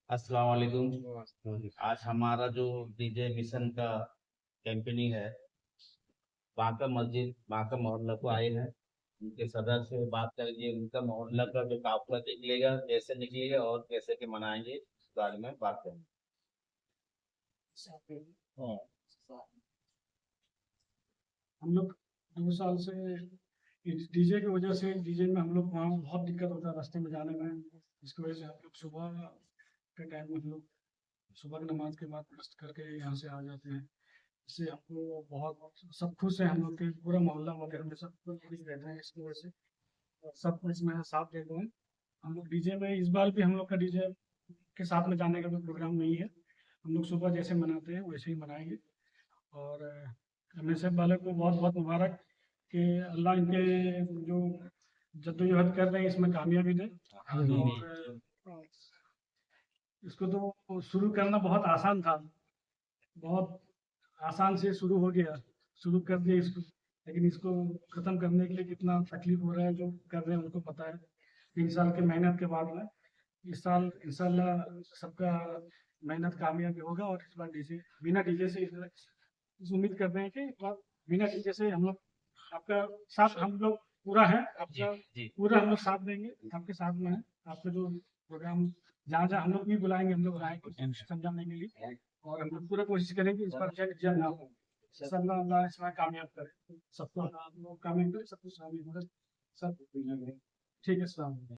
अस्सलाम वालेकुम। आज हमारा जो डीजे मिशन का कैंपेनिंग है, बांका मस्जिद बांका मोहल्ला को आए हैं। उनके सदर से बात करेंगे, उनका मोहल्ला का जो काफिला निकलेगा, कैसे निकलेगा और कैसे के मनाएंगे, इस बारे में बात करेंगे। हाँ, हम लोग 2 साल से डीजे की वजह से डीजे में हम लोग वहाँ बहुत दिक्कत होता है रास्ते में जाने में, जिसकी वजह से हम लोग सुबह के टाइम में हम लोग सुबह की नमाज के बाद मस्त करके यहाँ से आ जाते हैं। इससे हमको बहुत सब खुश है, हम लोग के पूरा मोहल्ला वगैरह में सब खुश रहते हैं इसकी वजह से। और सब इसमें साथ देते हैं। हम लोग डीजे में इस बार भी हम लोग का डीजे के साथ में जाने का कोई प्रोग्राम नहीं है। हम लोग सुबह जैसे मनाते हैं वैसे ही मनाएंगे। और एमएसएफ वाले को बहुत बहुत मुबारक कि अल्लाह इनके जो जद्दोजहद कर रहे हैं इसमें कामयाबी दे। और इसको तो शुरू करना बहुत आसान था, बहुत आसान से शुरू हो गया, शुरू कर दिया इसको। लेकिन इसको ख़त्म करने के लिए कितना तकलीफ हो रहा है, जो कर रहे हैं उनको पता है। 3 साल के मेहनत के बाद में इस साल इंशाल्लाह सबका मेहनत कामयाबी होगा। और इस बार डीजे बिना डीजे से इस उम्मीद कर रहे हैं कि इस बार बिना डीजे से हम लोग आपका साथ हम लोग पूरा है, आपका पूरा हम लोग साथ देंगे, आपके साथ में है। आपका जो प्रोग्राम जहाँ जहाँ हम लोग भी बुलाएंगे हम लोग आएंगे समझाने के लिए। और हम लोग पूरा कोशिश करेंगे इस बार जय ना हो। इंशाल्लाह अल्लाह इसमें कामयाब करे, सबको कामयाब करे, सबको शामिल करे, सब ठीक है। सलाम।